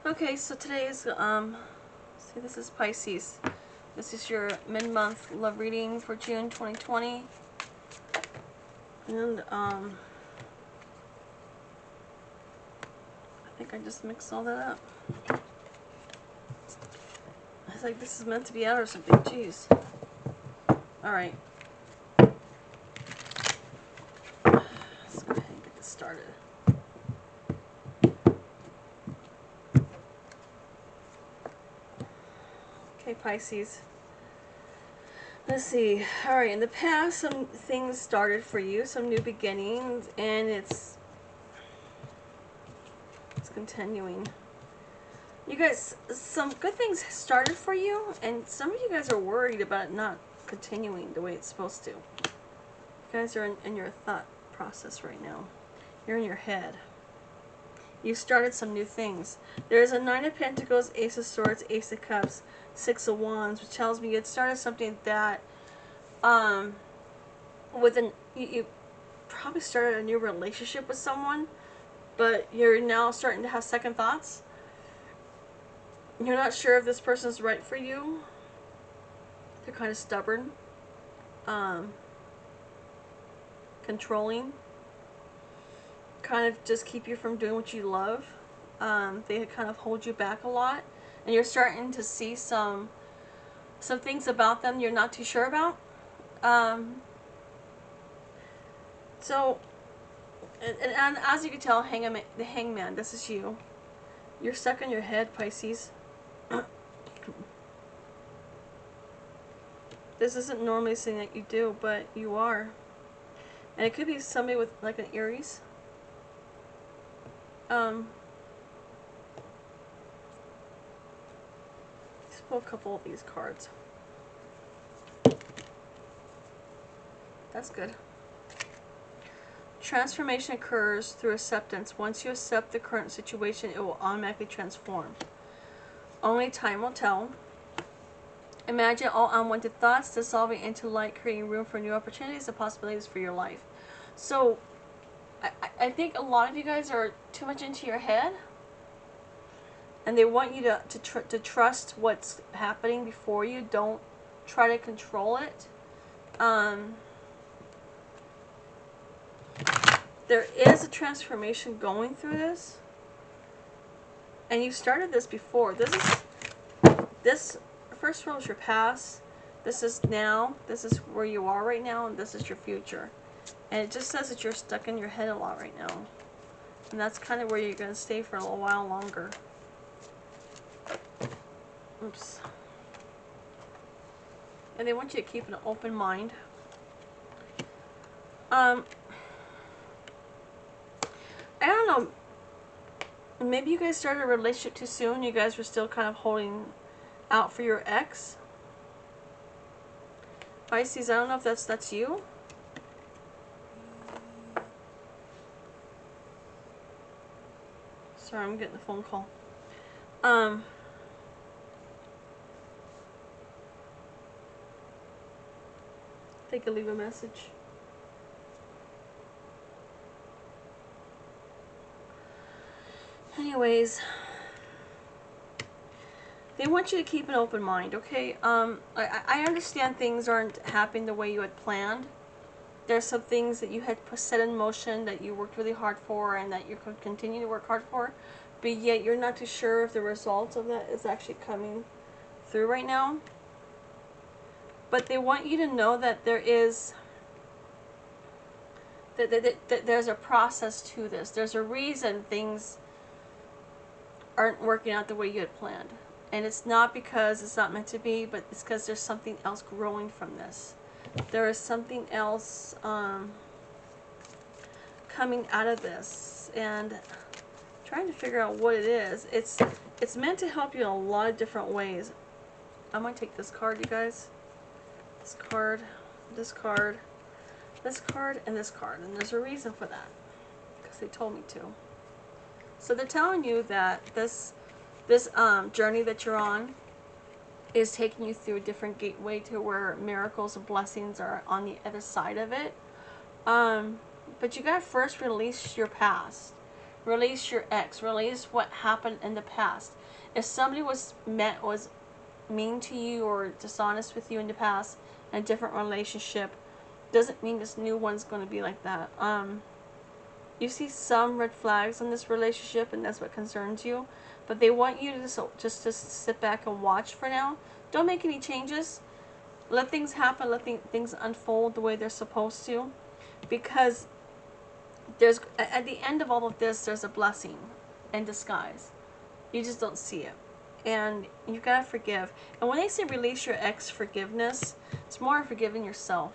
Okay, so today's see, this is Pisces. This is your mid-month love reading for June 2020. And I think I just mixed all that up. I was like, this is meant to be out or something. Jeez. Alright. Let's go ahead and get this started. Okay, Pisces. Let's see. Alright, in the past, some things started for you, some new beginnings, and it's continuing. You guys, some good things started for you, and some of you guys are worried about it not continuing the way it's supposed to. You guys are in your thought process right now. You're in your head. You started some new things. There's a Nine of Pentacles, Ace of Swords, Ace of Cups, Six of Wands, which tells me you had started something that, you probably started a new relationship with someone, but you're now starting to have second thoughts. You're not sure if this person's right for you. They're kind of stubborn, controlling, kind of just keep you from doing what you love. They kind of hold you back a lot, and you're starting to see some things about them you're not too sure about. So, and as you can tell, the Hangman, this is you. You're stuck in your head, Pisces. This isn't normally something that you do, but you are. And it could be somebody with like an Aries. Let's pull a couple of these cards. That's good. Transformation occurs through acceptance. Once you accept the current situation, it will automatically transform. Only time will tell. Imagine all unwanted thoughts dissolving into light, creating room for new opportunities and possibilities for your life. So, I think a lot of you guys are too much into your head, and they want you to trust what's happening before you. Don't try to control it. There is a transformation going through this, and you started this before. This first row is your past. This is now. This is where you are right now, and this is your future. And it just says that you're stuck in your head a lot right now, and that's kind of where you're going to stay for a little while longer. Oops. And they want you to keep an open mind. I don't know. Maybe you guys started a relationship too soon. You guys were still kind of holding out for your ex. Pisces, I don't know if that's you. Sorry, I'm getting a phone call. They could leave a message. Anyways, they want you to keep an open mind, okay? I understand things aren't happening the way you had planned. There's some things that you had set in motion that you worked really hard for and that you could continue to work hard for, but yet you're not too sure if the result of that is actually coming through right now. But they want you to know that there is that there's a process to this. There's a reason things aren't working out the way you had planned. And it's not because it's not meant to be, but it's because there's something else growing from this. There is something else coming out of this, and trying to figure out what it is. It's meant to help you in a lot of different ways. I'm going to take this card, you guys. This card, this card, this card, and this card. And there's a reason for that, because they told me to. So they're telling you that this journey that you're on is taking you through a different gateway to where miracles and blessings are on the other side of it. But you gotta first release your past. Release your ex. Release what happened in the past. If somebody was mean to you or dishonest with you in the past in a different relationship, doesn't mean this new one's going to be like that. You see some red flags in this relationship, and that's what concerns you. But they want you to just sit back and watch for now. Don't make any changes. Let things happen. Let things unfold the way they're supposed to. Because there's, at the end of all of this, there's a blessing in disguise. You just don't see it. And you've got to forgive. And when they say release your ex, forgiveness, it's more forgiving yourself.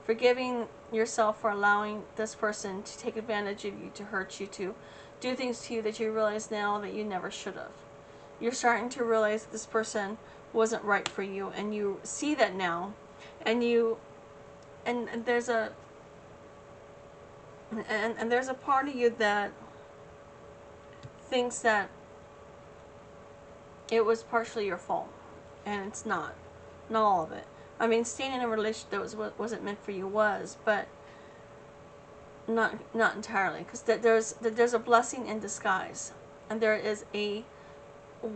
Forgiving yourself for allowing this person to take advantage of you, to hurt you, to do things to you that you realize now that you never should have. You're starting to realize that this person wasn't right for you, and you see that now. And there's a there's a part of you that thinks that it was partially your fault, and it's not all of it. I mean, staying in a relationship that wasn't meant for you was, but not entirely, because there's a blessing in disguise, and there is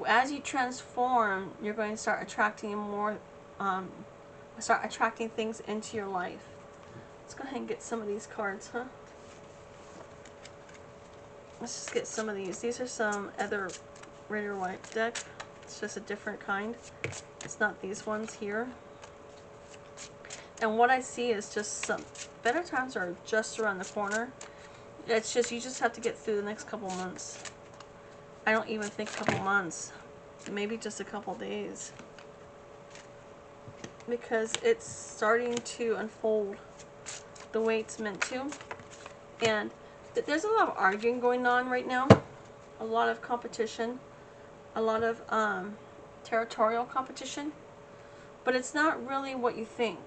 as you transform, you're going to start attracting more, start attracting things into your life. Let's go ahead and get some of these cards, huh? Let's just get some of these. These are some other Rider White deck. It's just a different kind. It's not these ones here. And what I see is just some better times are just around the corner. It's just, you just have to get through the next couple months. I don't even think a couple months. Maybe just a couple days. Because it's starting to unfold the way it's meant to. And there's a lot of arguing going on right now. A lot of competition. A lot of territorial competition. But it's not really what you think.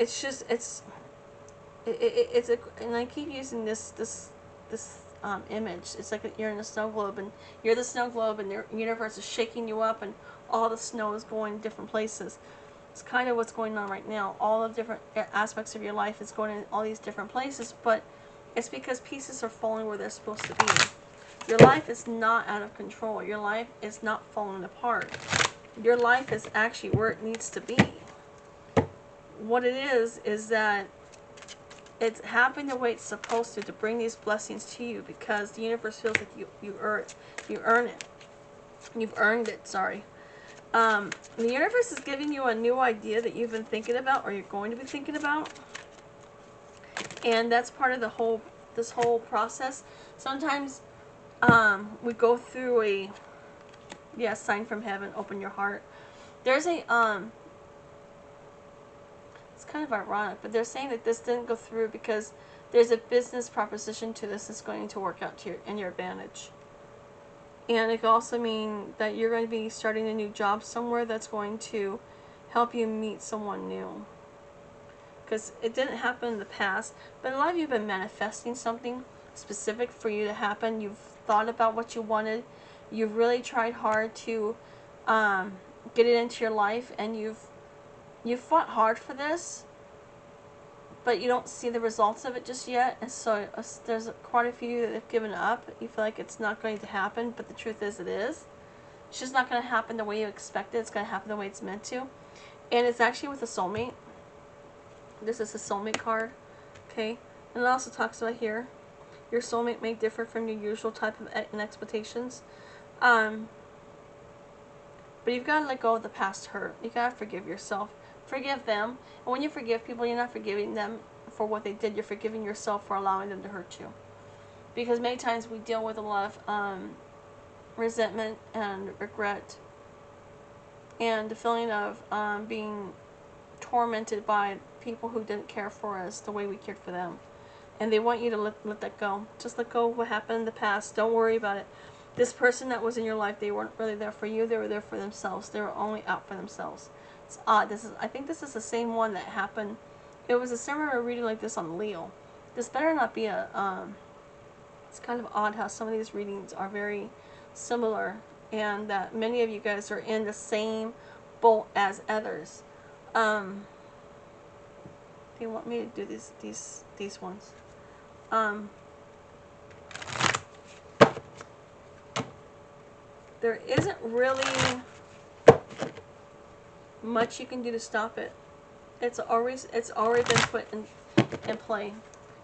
It's just, and I keep using this image. It's like you're in a snow globe, and you're the snow globe, and the universe is shaking you up, and all the snow is going different places. It's kind of what's going on right now. All of different aspects of your life is going in all these different places, but it's because pieces are falling where they're supposed to be. Your life is not out of control. Your life is not falling apart. Your life is actually where it needs to be. What it is that it's happening the way it's supposed to bring these blessings to you, because the universe feels like you earn it. You've earned it, sorry. The universe is giving you a new idea that you've been thinking about, or you're going to be thinking about. And that's part of this whole process. Sometimes we go through sign from heaven, open your heart. There's it's kind of ironic, but they're saying that this didn't go through because there's a business proposition to this that's going to work out to in your advantage. And it could also mean that you're going to be starting a new job somewhere that's going to help you meet someone new. Because it didn't happen in the past, but a lot of you have been manifesting something specific for you to happen. You've thought about what you wanted. You've really tried hard to get it into your life, and you've fought hard for this, but you don't see the results of it just yet. And so there's quite a few that have given up. You feel like it's not going to happen, but the truth is it is. It's just not going to happen the way you expect it. It's going to happen the way it's meant to. And it's actually with a soulmate. This is a soulmate card. Okay? And it also talks about here, your soulmate may differ from your usual type of expectations. But you've got to let go of the past hurt. You got to forgive yourself. Forgive them. And when you forgive people, you're not forgiving them for what they did. You're forgiving yourself for allowing them to hurt you. Because many times we deal with a lot of resentment and regret. And the feeling of being tormented by people who didn't care for us the way we cared for them. And they want you to let that go. Just let go of what happened in the past. Don't worry about it. This person that was in your life, they weren't really there for you. They were there for themselves. They were only out for themselves. It's odd. I think this is the same one that happened. It was a similar reading like this on Leo. This better not be it's kind of odd how some of these readings are very similar, and that many of you guys are in the same boat as others. Do you want me to do these ones? There isn't really much you can do to stop it. It's already been put in play.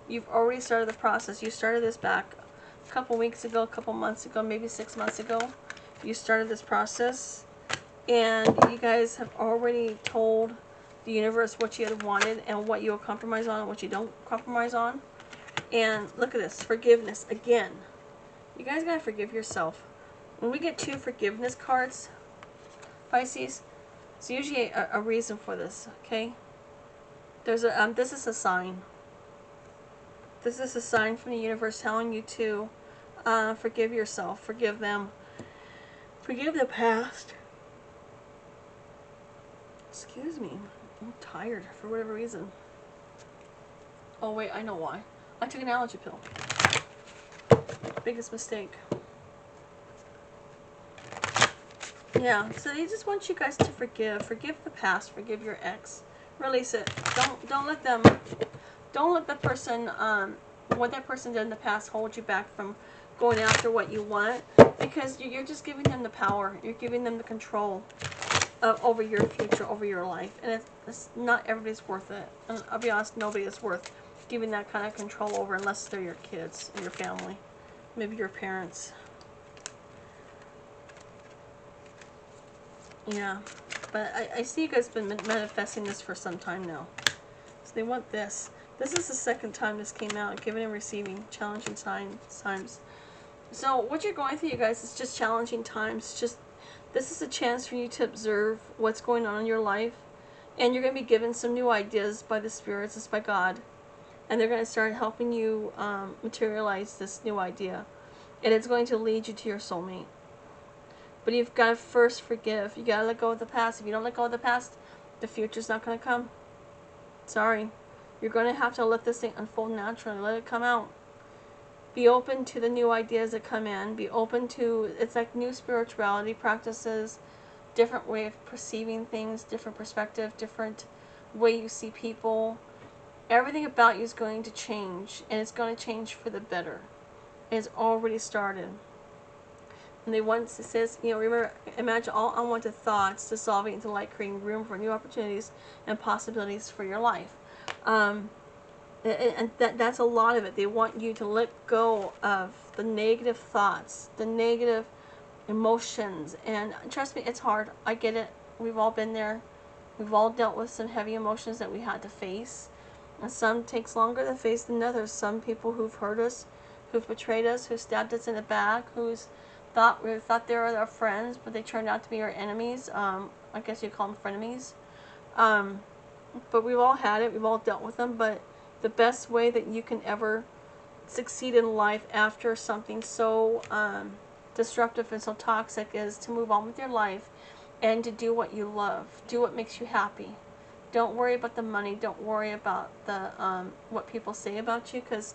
You've already started the process. You started this back a couple weeks ago, a couple months ago, maybe 6 months ago. You started this process, and you guys have already told the universe what you had wanted and what you'll compromise on and what you don't compromise on. And look at this, forgiveness again. You guys gotta forgive yourself. When we get 2 forgiveness cards, Pisces, it's usually a reason for this. Okay. There's a this is a sign. This is a sign from the universe telling you to forgive yourself, forgive them, forgive the past. Excuse me, I'm tired for whatever reason. Oh wait, I know why. I took an allergy pill. Biggest mistake. Yeah, so they just want you guys to forgive the past, forgive your ex, release it. Don't let the person what that person did in the past hold you back from going after what you want, because you're just giving them the power, you're giving them the control over your future, over your life, and it's not everybody's worth it. And I'll be honest, nobody is worth giving that kind of control over unless they're your kids and your family, maybe your parents. Yeah, but I see you guys have been manifesting this for some time now. So they want this. This is the second time this came out, giving and receiving, challenging times. So what you're going through, you guys, is just challenging times. Just this is a chance for you to observe what's going on in your life, and you're going to be given some new ideas by the spirits, it's by God, and they're going to start helping you materialize this new idea, and it's going to lead you to your soulmate. But you've got to first forgive. You got to let go of the past. If you don't let go of the past, the future's not going to come. Sorry. You're going to have to let this thing unfold naturally. Let it come out. Be open to the new ideas that come in. Be open to, it's like new spirituality practices, different way of perceiving things, different perspective, different way you see people. Everything about you is going to change, and it's going to change for the better. It's already started. And they once, it says, you know, remember, imagine all unwanted thoughts dissolving into light, creating room for new opportunities and possibilities for your life. And that's a lot of it. They want you to let go of the negative thoughts, the negative emotions. And trust me, it's hard. I get it. We've all been there. We've all dealt with some heavy emotions that we had to face. And some takes longer to face than others. Some people who've hurt us, who've betrayed us, who stabbed us in the back, we thought they were our friends, but they turned out to be our enemies. I guess you call them frenemies. But we've all had it. We've all dealt with them. But the best way that you can ever succeed in life after something so disruptive and so toxic is to move on with your life and to do what you love. Do what makes you happy. Don't worry about the money. Don't worry about the what people say about you, because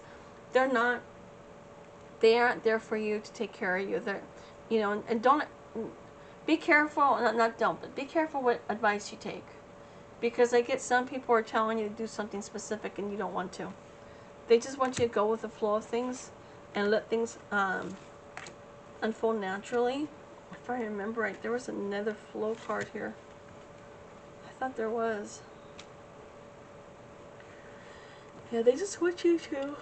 they aren't there for you to take care of you. They're, you know, and don't be careful. But be careful what advice you take, because I get some people are telling you to do something specific and you don't want to. They just want you to go with the flow of things and let things unfold naturally. If I remember right, there was another flow card here. I thought there was. Yeah, they just want you to.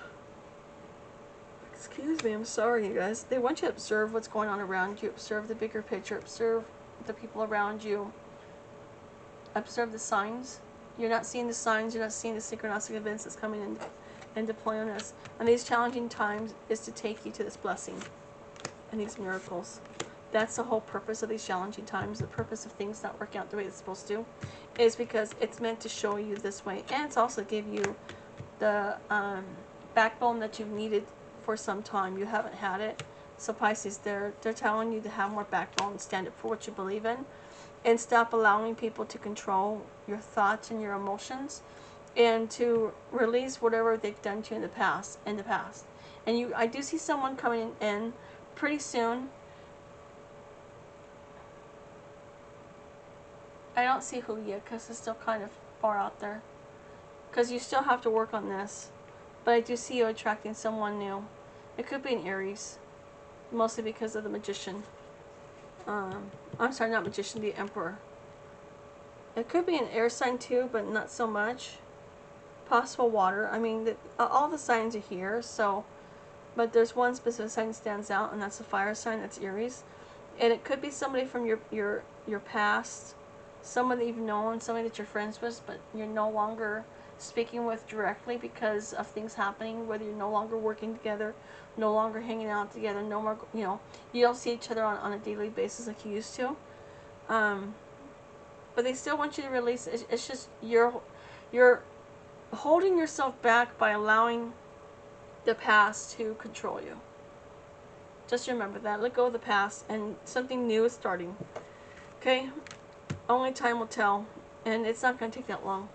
Excuse me, I'm sorry, you guys. They want you to observe what's going on around you, observe the bigger picture, observe the people around you, observe the signs. You're not seeing the signs, you're not seeing the synchronistic events that's coming into play on us. And these challenging times is to take you to this blessing and these miracles. That's the whole purpose of these challenging times. The purpose of things not working out the way it's supposed to is because it's meant to show you this way. And it's also give you the backbone that you've needed for some time. You haven't had it. So Pisces, they're telling you to have more backbone, stand up for what you believe in, and stop allowing people to control your thoughts and your emotions, and to release whatever they've done to you in the past. And I do see someone coming in pretty soon. I don't see who yet, because it's still kind of far out there, because you still have to work on this. But I do see you attracting someone new. It could be an Aries, mostly because of the Magician. I'm sorry, not Magician, the Emperor. It could be an air sign too, but not so much. Possible water. I mean, all the signs are here, so, but there's one specific sign that stands out, and that's the fire sign. That's Aries, and it could be somebody from your past, someone that you've known, somebody that you're friends with, but you're no longer speaking with directly because of things happening. Whether you're no longer working together, no longer hanging out together, no more, you don't see each other on a daily basis like you used to. But they still want you to release it. It's just you're holding yourself back by allowing the past to control you. Just remember that. Let go of the past, and something new is starting. Okay? Only time will tell, and it's not going to take that long.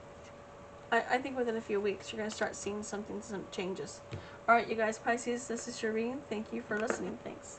I think within a few weeks you're going to start seeing some changes. Alright, you guys, Pisces, this is your reading. Thank you for listening. Thanks.